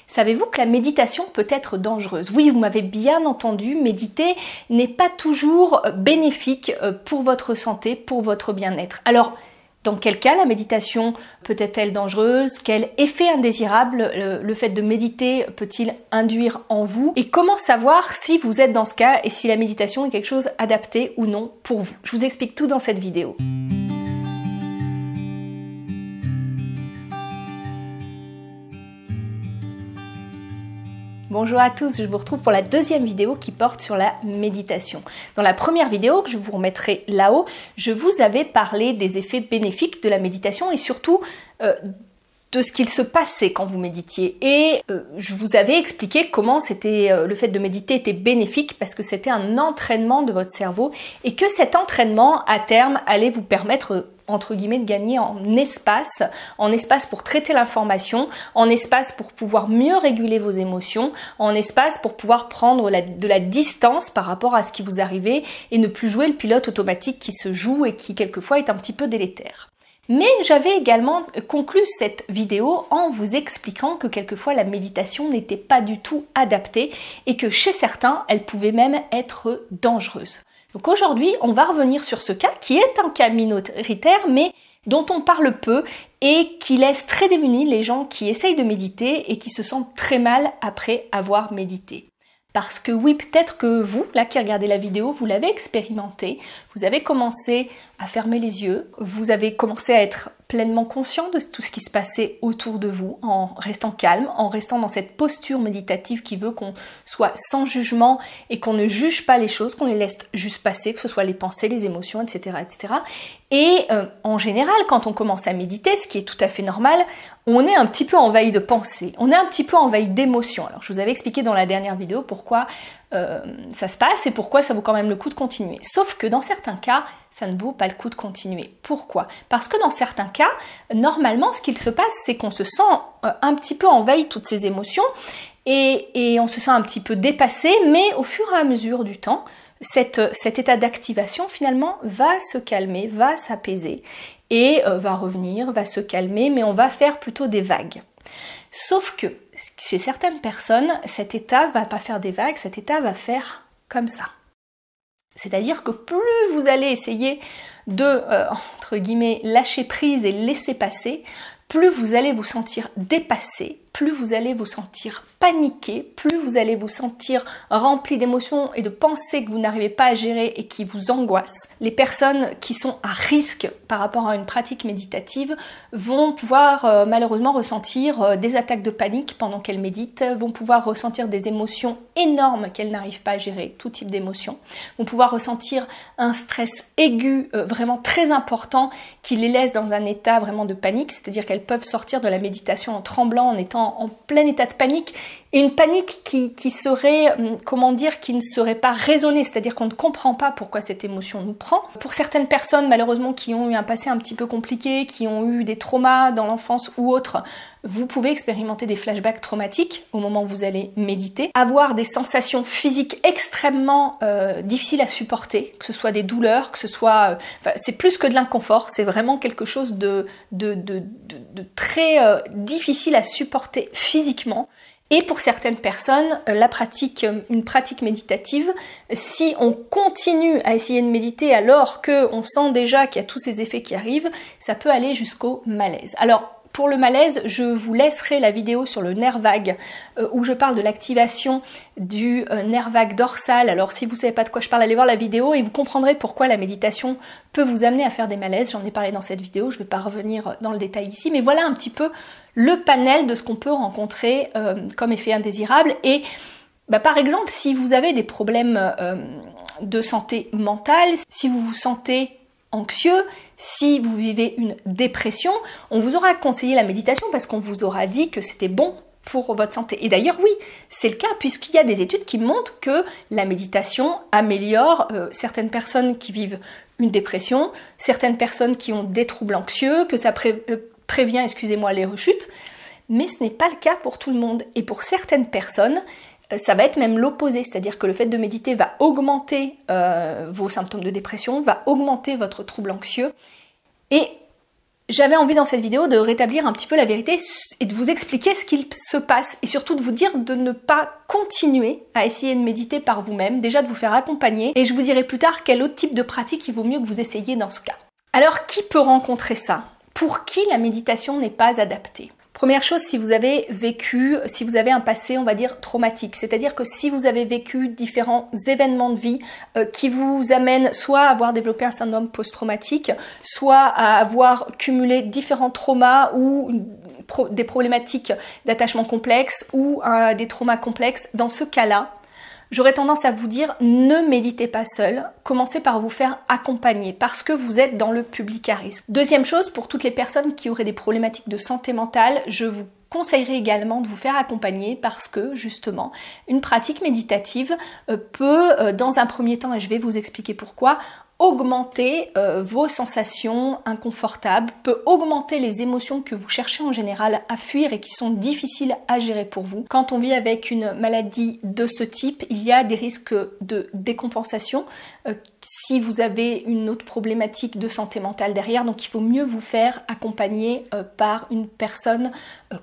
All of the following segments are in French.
Savez-vous que la méditation peut être dangereuse? Oui, vous m'avez bien entendu, méditer n'est pas toujours bénéfique pour votre santé, pour votre bien-être. Alors, dans quel cas la méditation peut-elle dangereuse? Quel effet indésirable le fait de méditer peut-il induire en vous? Et comment savoir si vous êtes dans ce cas et si la méditation est quelque chose adapté ou non pour vous? Je vous explique tout dans cette vidéo. Bonjour à tous, je vous retrouve pour la deuxième vidéo qui porte sur la méditation. Dans la première vidéo, que je vous remettrai là-haut, je vous avais parlé des effets bénéfiques de la méditation et surtout de ce qu'il se passait quand vous méditiez. Et je vous avais expliqué comment le fait de méditer était bénéfique parce que c'était un entraînement de votre cerveau et que cet entraînement, à terme, allait vous permettre entre guillemets, de gagner en espace pour traiter l'information, en espace pour pouvoir mieux réguler vos émotions, en espace pour pouvoir prendre de la distance par rapport à ce qui vous arrivait et ne plus jouer le pilote automatique qui se joue et qui quelquefois est un petit peu délétère. Mais j'avais également conclu cette vidéo en vous expliquant que quelquefois la méditation n'était pas du tout adaptée et que chez certains, elle pouvait même être dangereuse. Donc aujourd'hui, on va revenir sur ce cas qui est un cas minoritaire mais dont on parle peu et qui laisse très démunis les gens qui essayent de méditer et qui se sentent très mal après avoir médité. Parce que oui, peut-être que vous, là qui regardez la vidéo, vous l'avez expérimenté, vous avez commencé à fermer les yeux, vous avez commencé à être pleinement conscient de tout ce qui se passait autour de vous, en restant calme, en restant dans cette posture méditative qui veut qu'on soit sans jugement et qu'on ne juge pas les choses, qu'on les laisse juste passer, que ce soit les pensées, les émotions, etc. etc. Et en général, quand on commence à méditer, ce qui est tout à fait normal, on est un petit peu envahi de pensées, on est un petit peu envahi d'émotions. Alors je vous avais expliqué dans la dernière vidéo pourquoi ça se passe et pourquoi ça vaut quand même le coup de continuer. Sauf que dans certains cas, ça ne vaut pas le coup de continuer. Pourquoi? Parce que dans certains cas, normalement, ce qu'il se passe, c'est qu'on se sent un petit peu envahi de toutes ces émotions et on se sent un petit peu dépassé, mais au fur et à mesure du temps, cet état d'activation finalement va se calmer, va s'apaiser et va revenir, va se calmer, mais on va faire plutôt des vagues. Sauf que chez certaines personnes, cet état va pas faire des vagues, cet état va faire comme ça. C'est-à-dire que plus vous allez essayer de, entre guillemets, lâcher prise et laisser passer, plus vous allez vous sentir dépassé, plus vous allez vous sentir paniqué, plus vous allez vous sentir rempli d'émotions et de pensées que vous n'arrivez pas à gérer et qui vous angoissent. Les personnes qui sont à risque par rapport à une pratique méditative vont pouvoir malheureusement ressentir des attaques de panique pendant qu'elles méditent, vont pouvoir ressentir des émotions énormes qu'elles n'arrivent pas à gérer, tout type d'émotions, vont pouvoir ressentir un stress aigu vraiment très important qui les laisse dans un état vraiment de panique, c'est-à-dire qu'elles peuvent sortir de la méditation en tremblant, en étant en plein état de panique, et une panique qui serait, comment dire, qui ne serait pas raisonnée, c'est-à-dire qu'on ne comprend pas pourquoi cette émotion nous prend. Pour certaines personnes, malheureusement, qui ont eu un passé un petit peu compliqué, qui ont eu des traumas dans l'enfance ou autre, vous pouvez expérimenter des flashbacks traumatiques au moment où vous allez méditer, avoir des sensations physiques extrêmement difficiles à supporter, que ce soit des douleurs, que ce soit... c'est plus que de l'inconfort, c'est vraiment quelque chose de très difficile à supporter physiquement. Et pour certaines personnes, une pratique méditative, si on continue à essayer de méditer alors qu'on sent déjà qu'il y a tous ces effets qui arrivent, ça peut aller jusqu'au malaise. Alors, pour le malaise, je vous laisserai la vidéo sur le nerf vague où je parle de l'activation du nerf vague dorsal. Alors si vous ne savez pas de quoi je parle, allez voir la vidéo et vous comprendrez pourquoi la méditation peut vous amener à faire des malaises. J'en ai parlé dans cette vidéo, je ne vais pas revenir dans le détail ici, mais voilà un petit peu le panel de ce qu'on peut rencontrer comme effet indésirable. Et par exemple, si vous avez des problèmes de santé mentale, si vous vous sentez anxieux, si vous vivez une dépression, on vous aura conseillé la méditation parce qu'on vous aura dit que c'était bon pour votre santé. Et d'ailleurs, oui, c'est le cas puisqu'il y a des études qui montrent que la méditation améliore certaines personnes qui vivent une dépression, certaines personnes qui ont des troubles anxieux, que ça prévient, les rechutes. Mais ce n'est pas le cas pour tout le monde. Et pour certaines personnes, ça va être même l'opposé, c'est-à-dire que le fait de méditer va augmenter vos symptômes de dépression, va augmenter votre trouble anxieux. Et j'avais envie dans cette vidéo de rétablir un petit peu la vérité et de vous expliquer ce qu'il se passe et surtout de vous dire de ne pas continuer à essayer de méditer par vous-même, déjà de vous faire accompagner et je vous dirai plus tard quel autre type de pratique il vaut mieux que vous essayiez dans ce cas. Alors qui peut rencontrer ça? Pour qui la méditation n'est pas adaptée? Première chose, si vous avez un passé, on va dire, traumatique, c'est-à-dire que si vous avez vécu différents événements de vie qui vous amènent soit à avoir développé un syndrome post-traumatique, soit à avoir cumulé différents traumas ou des problématiques d'attachement complexe ou des traumas complexes, dans ce cas-là, j'aurais tendance à vous dire ne méditez pas seul, commencez par vous faire accompagner parce que vous êtes dans le public à risque. Deuxième chose, pour toutes les personnes qui auraient des problématiques de santé mentale, je vous conseillerais également de vous faire accompagner parce que justement une pratique méditative peut dans un premier temps, et je vais vous expliquer pourquoi, augmenter vos sensations inconfortables, peut augmenter les émotions que vous cherchez en général à fuir et qui sont difficiles à gérer pour vous. Quand on vit avec une maladie de ce type, il y a des risques de décompensation si vous avez une autre problématique de santé mentale derrière, donc il faut mieux vous faire accompagner par une personne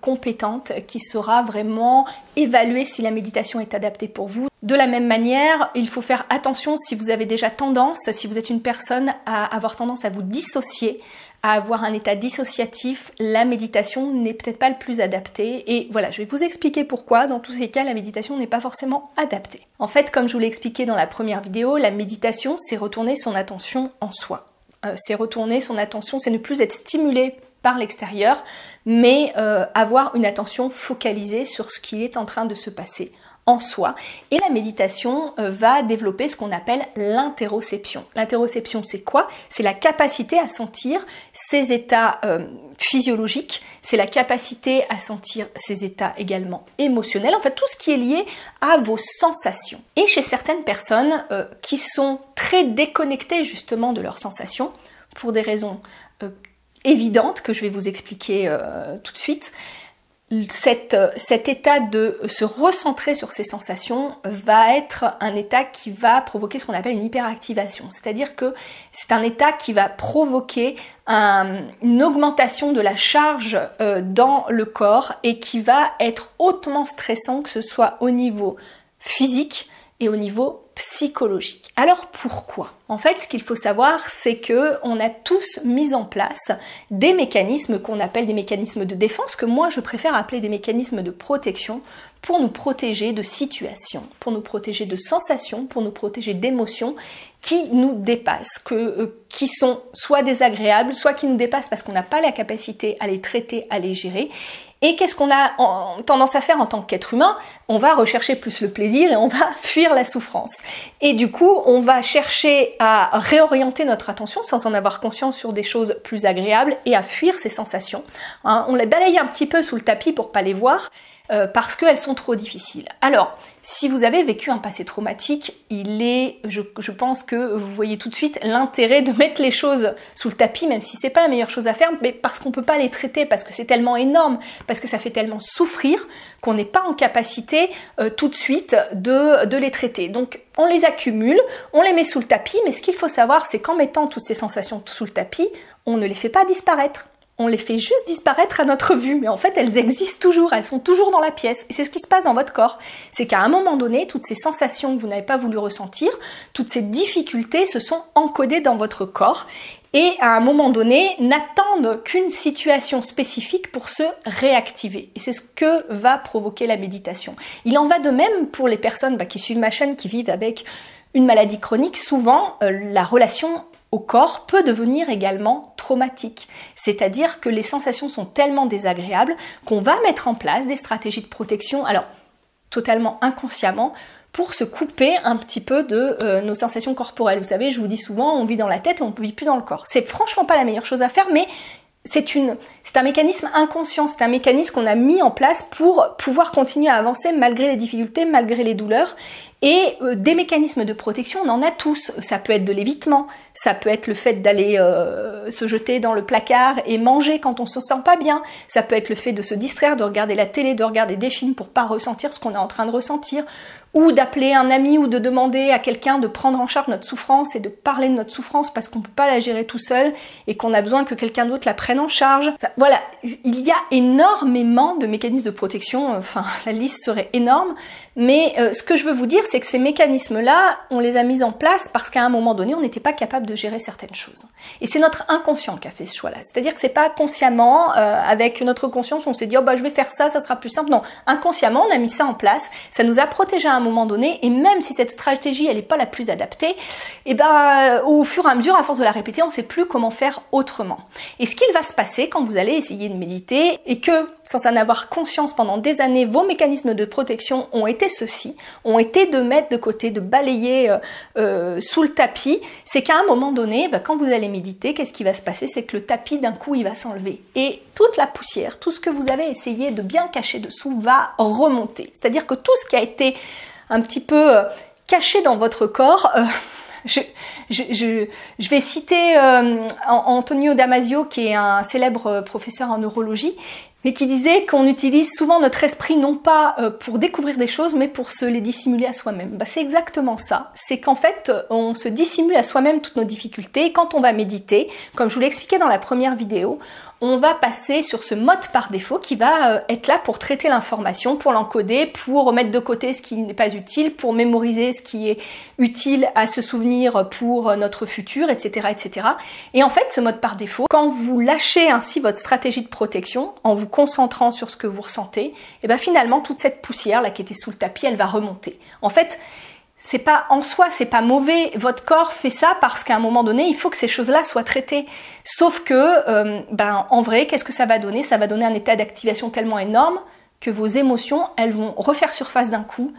compétente qui saura vraiment évaluer si la méditation est adaptée pour vous. De la même manière, il faut faire attention si vous avez déjà tendance, si vous êtes une personne à avoir tendance à vous dissocier, à avoir un état dissociatif, la méditation n'est peut-être pas le plus adapté. Et voilà, je vais vous expliquer pourquoi. Dans tous ces cas, la méditation n'est pas forcément adaptée. En fait, comme je vous l'ai expliqué dans la première vidéo, la méditation, c'est retourner son attention en soi. C'est retourner son attention, c'est ne plus être stimulé par l'extérieur, mais avoir une attention focalisée sur ce qui est en train de se passer en soi. Et la méditation va développer ce qu'on appelle l'interoception. L'interoception, c'est quoi? C'est la capacité à sentir ses états physiologiques, c'est la capacité à sentir ses états également émotionnels, en fait tout ce qui est lié à vos sensations. Et chez certaines personnes qui sont très déconnectées justement de leurs sensations, pour des raisons évidentes que je vais vous expliquer tout de suite, cet état de se recentrer sur ses sensations va être un état qui va provoquer ce qu'on appelle une hyperactivation. C'est-à-dire que c'est un état qui va provoquer une augmentation de la charge dans le corps et qui va être hautement stressant, que ce soit au niveau physique et au niveau psychologique. Alors pourquoi? En fait, ce qu'il faut savoir, c'est que on a tous mis en place des mécanismes qu'on appelle des mécanismes de défense, que moi je préfère appeler des mécanismes de protection, pour nous protéger de situations, pour nous protéger de sensations, pour nous protéger d'émotions qui nous dépassent, qui sont soit désagréables, soit qui nous dépassent parce qu'on n'a pas la capacité à les traiter, à les gérer. Et qu'est-ce qu'on a tendance à faire en tant qu'être humain? On va rechercher plus le plaisir et on va fuir la souffrance. Et du coup, on va chercher à réorienter notre attention sans en avoir conscience sur des choses plus agréables et à fuir ces sensations. On les balaye un petit peu sous le tapis pour pas les voir parce qu'elles sont trop difficiles. Alors, si vous avez vécu un passé traumatique, je pense que vous voyez tout de suite l'intérêt de mettre les choses sous le tapis, même si c'est pas la meilleure chose à faire, mais parce qu'on peut pas les traiter, parce que c'est tellement énorme, parce que ça fait tellement souffrir qu'on n'est pas en capacité tout de suite de les traiter. Donc on les accumule, on les met sous le tapis, mais ce qu'il faut savoir, c'est qu'en mettant toutes ces sensations sous le tapis, on ne les fait pas disparaître. On les fait juste disparaître à notre vue, mais en fait elles existent toujours, elles sont toujours dans la pièce. Et c'est ce qui se passe dans votre corps. C'est qu'à un moment donné, toutes ces sensations que vous n'avez pas voulu ressentir, toutes ces difficultés se sont encodées dans votre corps et à un moment donné n'attendent qu'une situation spécifique pour se réactiver. Et c'est ce que va provoquer la méditation. Il en va de même pour les personnes qui suivent ma chaîne, qui vivent avec une maladie chronique. Souvent, la relation au corps peut devenir également traumatique. C'est-à-dire que les sensations sont tellement désagréables qu'on va mettre en place des stratégies de protection, alors totalement inconsciemment, pour se couper un petit peu de nos sensations corporelles. Vous savez, je vous dis souvent, on vit dans la tête et on ne vit plus dans le corps. C'est franchement pas la meilleure chose à faire, mais c'est un mécanisme inconscient, c'est un mécanisme qu'on a mis en place pour pouvoir continuer à avancer malgré les difficultés, malgré les douleurs. Et des mécanismes de protection, on en a tous. Ça peut être de l'évitement, ça peut être le fait d'aller se jeter dans le placard et manger quand on se sent pas bien, ça peut être le fait de se distraire, de regarder la télé, de regarder des films pour pas ressentir ce qu'on est en train de ressentir, ou d'appeler un ami ou de demander à quelqu'un de prendre en charge notre souffrance et de parler de notre souffrance parce qu'on peut pas la gérer tout seul et qu'on a besoin que quelqu'un d'autre la prenne en charge. Enfin, voilà, il y a énormément de mécanismes de protection, enfin la liste serait énorme, mais ce que je veux vous dire, c'est que ces mécanismes-là, on les a mis en place parce qu'à un moment donné, on n'était pas capable de gérer certaines choses. Et c'est notre inconscient qui a fait ce choix-là. C'est-à-dire que c'est pas consciemment, avec notre conscience, on s'est dit, oh bah je vais faire ça, ça sera plus simple. Non, inconsciemment, on a mis ça en place, ça nous a protégés à un moment donné, et même si cette stratégie, elle n'est pas la plus adaptée, et ben, au fur et à mesure, à force de la répéter, on ne sait plus comment faire autrement. Et ce qu'il va se passer quand vous allez essayer de méditer, et que, sans en avoir conscience pendant des années, vos mécanismes de protection ont été ceux-ci, ont été de mettre de côté, de balayer sous le tapis, c'est qu'à un moment donné, ben, quand vous allez méditer, qu'est-ce qui va se passer? C'est que le tapis, d'un coup, il va s'enlever. Et toute la poussière, tout ce que vous avez essayé de bien cacher dessous va remonter. C'est-à-dire que tout ce qui a été un petit peu caché dans votre corps, je vais citer Antonio Damasio, qui est un célèbre professeur en neurologie, et qui disait qu'on utilise souvent notre esprit non pas pour découvrir des choses, mais pour se les dissimuler à soi-même. Bah, c'est exactement ça. C'est qu'en fait, on se dissimule à soi-même toutes nos difficultés. Quand on va méditer, comme je vous l'ai expliqué dans la première vidéo, on va passer sur ce mode par défaut qui va être là pour traiter l'information, pour l'encoder, pour mettre de côté ce qui n'est pas utile, pour mémoriser ce qui est utile à se souvenir pour notre futur, etc., etc. Et en fait, ce mode par défaut, quand vous lâchez ainsi votre stratégie de protection, en vous concentrant sur ce que vous ressentez, et ben finalement, toute cette poussière là qui était sous le tapis, elle va remonter. En fait, c'est pas en soi, c'est pas mauvais. Votre corps fait ça parce qu'à un moment donné, il faut que ces choses-là soient traitées. Sauf que, en vrai, qu'est-ce que ça va donner? Ça va donner un état d'activation tellement énorme que vos émotions, elles vont refaire surface d'un coup.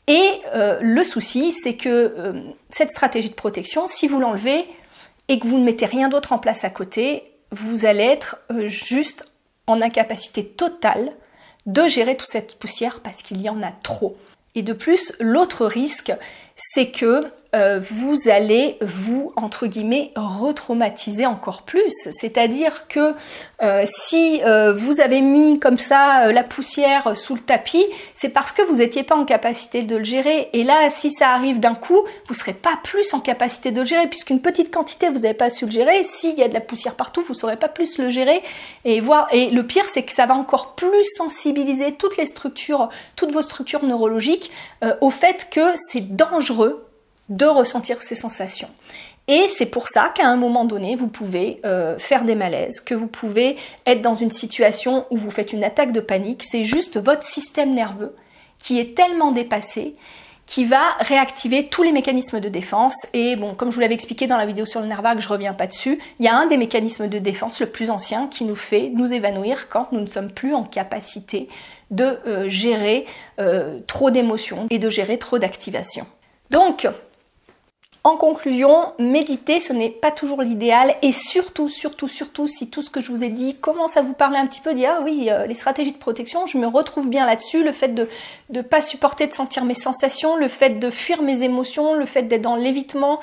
Et le souci, c'est que cette stratégie de protection, si vous l'enlevez et que vous ne mettez rien d'autre en place à côté, vous allez être juste en incapacité totale de gérer toute cette poussière parce qu'il y en a trop. Et de plus, l'autre risque, c'est que vous allez vous, entre guillemets, retraumatiser encore plus. C'est-à-dire que si vous avez mis comme ça la poussière sous le tapis, c'est parce que vous n'étiez pas en capacité de le gérer. Et là, si ça arrive d'un coup, vous ne serez pas plus en capacité de le gérer, puisqu'une petite quantité, vous n'avez pas su le gérer. S'il y a de la poussière partout, vous ne saurez pas plus le gérer. Et le pire, c'est que ça va encore plus sensibiliser toutes les structures, toutes vos structures neurologiques au fait que c'est dangereux de ressentir ces sensations. Et c'est pour ça qu'à un moment donné, vous pouvez faire des malaises, que vous pouvez être dans une situation où vous faites une attaque de panique. C'est juste votre système nerveux qui est tellement dépassé qui va réactiver tous les mécanismes de défense. Et bon, comme je vous l'avais expliqué dans la vidéo sur le nerf vague, je reviens pas dessus, il y a un des mécanismes de défense, le plus ancien, qui nous fait nous évanouir quand nous ne sommes plus en capacité de gérer trop d'émotions et de gérer trop d'activation. Donc, en conclusion, méditer, ce n'est pas toujours l'idéal, et surtout, si tout ce que je vous ai dit commence à vous parler un petit peu, dire ah oui, les stratégies de protection, je me retrouve bien là-dessus, le fait de ne pas supporter de sentir mes sensations, le fait de fuir mes émotions, le fait d'être dans l'évitement.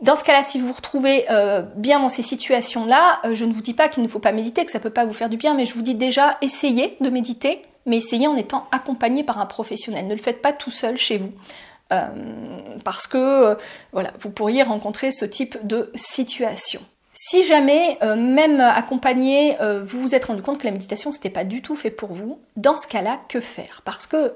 Dans ce cas-là, si vous vous retrouvez bien dans ces situations-là, je ne vous dis pas qu'il ne faut pas méditer, que ça ne peut pas vous faire du bien, mais je vous dis déjà, essayez de méditer, mais essayez en étant accompagné par un professionnel. Ne le faites pas tout seul chez vous. Parce que voilà, vous pourriez rencontrer ce type de situation. Si jamais, même accompagné, vous vous êtes rendu compte que la méditation c'était pas du tout fait pour vous, dans ce cas-là, que faire? Parce que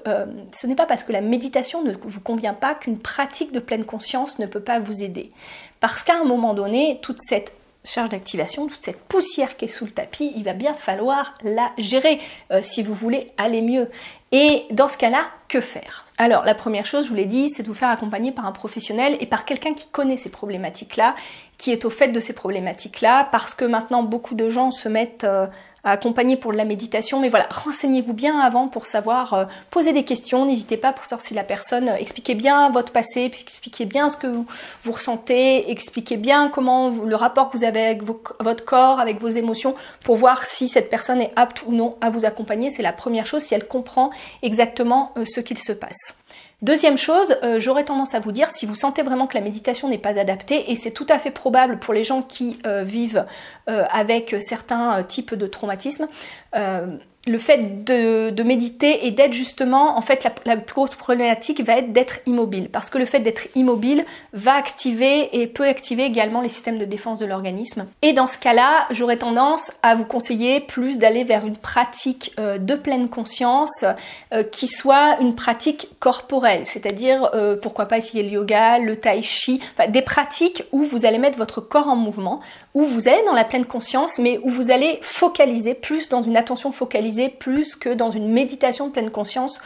ce n'est pas parce que la méditation ne vous convient pas qu'une pratique de pleine conscience ne peut pas vous aider. Parce qu'à un moment donné, toute cette charge d'activation, toute cette poussière qui est sous le tapis, il va bien falloir la gérer si vous voulez aller mieux. Et dans ce cas-là, que faire? Alors, la première chose, je vous l'ai dit, c'est de vous faire accompagner par un professionnel et par quelqu'un qui connaît ces problématiques-là, qui est au fait de ces problématiques-là, parce que maintenant, beaucoup de gens se mettent à accompagner pour de la méditation, mais voilà, renseignez-vous bien avant pour savoir poser des questions, n'hésitez pas pour savoir si la personne, expliquez bien votre passé, puis expliquez bien ce que vous ressentez, expliquez bien comment le rapport que vous avez avec votre corps, avec vos émotions, pour voir si cette personne est apte ou non à vous accompagner. C'est la première chose, si elle comprend exactement ce qu'il se passe. Deuxième chose, j'aurais tendance à vous dire, si vous sentez vraiment que la méditation n'est pas adaptée, et c'est tout à fait probable pour les gens qui vivent avec certains types de traumatismes, le fait de méditer et d'être justement, en fait, la plus grosse problématique va être d'être immobile. Parce que le fait d'être immobile va activer et peut activer également les systèmes de défense de l'organisme. Et dans ce cas-là, j'aurais tendance à vous conseiller plus d'aller vers une pratique de pleine conscience qui soit une pratique corporelle. C'est-à-dire, pourquoi pas essayer le yoga, le tai chi, enfin, des pratiques où vous allez mettre votre corps en mouvement, où vous allez dans la pleine conscience, mais où vous allez focaliser plus dans une attention focalisée plus que dans une méditation de pleine conscience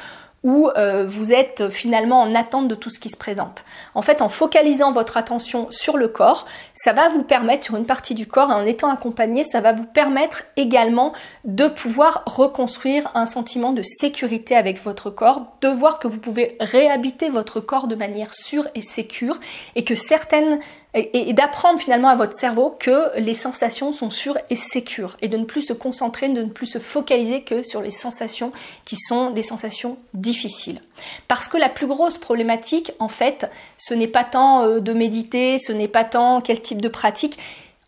où vous êtes finalement en attente de tout ce qui se présente. En fait, en focalisant votre attention sur le corps, ça va vous permettre, sur une partie du corps, et en étant accompagné, ça va vous permettre également de pouvoir reconstruire un sentiment de sécurité avec votre corps, de voir que vous pouvez réhabiter votre corps de manière sûre et sécure, et que et d'apprendre finalement à votre cerveau que les sensations sont sûres et sécures, et de ne plus se concentrer, de ne plus se focaliser que sur les sensations qui sont des sensations difficiles. Parce que la plus grosse problématique, en fait, ce n'est pas tant de méditer, ce n'est pas tant quel type de pratique.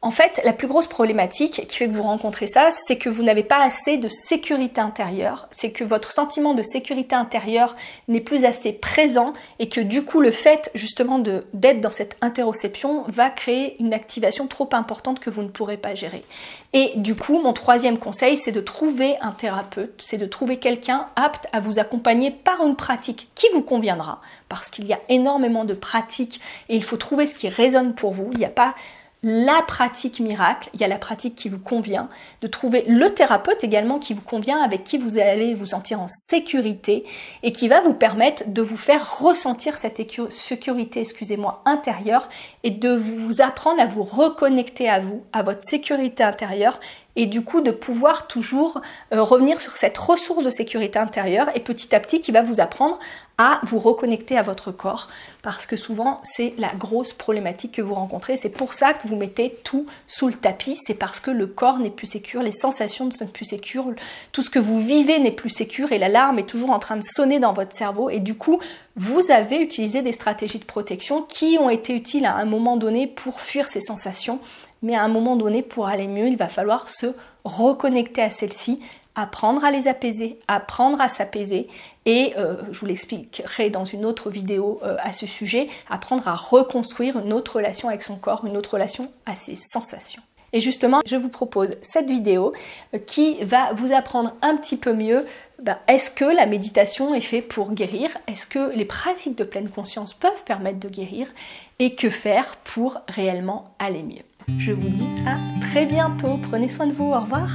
En fait, la plus grosse problématique qui fait que vous rencontrez ça, c'est que vous n'avez pas assez de sécurité intérieure, c'est que votre sentiment de sécurité intérieure n'est plus assez présent et que du coup, le fait justement d'être dans cette interoception va créer une activation trop importante que vous ne pourrez pas gérer. Et du coup, mon troisième conseil, c'est de trouver un thérapeute, c'est de trouver quelqu'un apte à vous accompagner par une pratique qui vous conviendra, parce qu'il y a énormément de pratiques et il faut trouver ce qui résonne pour vous. Il n'y a pas la pratique miracle, il y a la pratique qui vous convient, de trouver le thérapeute également qui vous convient, avec qui vous allez vous sentir en sécurité et qui va vous permettre de vous faire ressentir cette sécurité, intérieure et de vous apprendre à vous reconnecter à vous, à votre sécurité intérieure et du coup de pouvoir toujours revenir sur cette ressource de sécurité intérieure et petit à petit qui va vous apprendre à vous reconnecter à votre corps parce que souvent c'est la grosse problématique que vous rencontrez. C'est pour ça que vous mettez tout sous le tapis, c'est parce que le corps n'est plus sécure, les sensations ne sont plus sécures, tout ce que vous vivez n'est plus sécure et l'alarme est toujours en train de sonner dans votre cerveau et du coup vous avez utilisé des stratégies de protection qui ont été utiles à un moment donné pour fuir ces sensations, mais à un moment donné pour aller mieux il va falloir se reconnecter à celles-ci, apprendre à les apaiser, apprendre à s'apaiser et je vous l'expliquerai dans une autre vidéo à ce sujet, apprendre à reconstruire une autre relation avec son corps, une autre relation à ses sensations. Et justement, je vous propose cette vidéo qui va vous apprendre un petit peu mieux est-ce que la méditation est faite pour guérir? Est-ce que les pratiques de pleine conscience peuvent permettre de guérir? Et que faire pour réellement aller mieux? Je vous dis à très bientôt, prenez soin de vous, au revoir.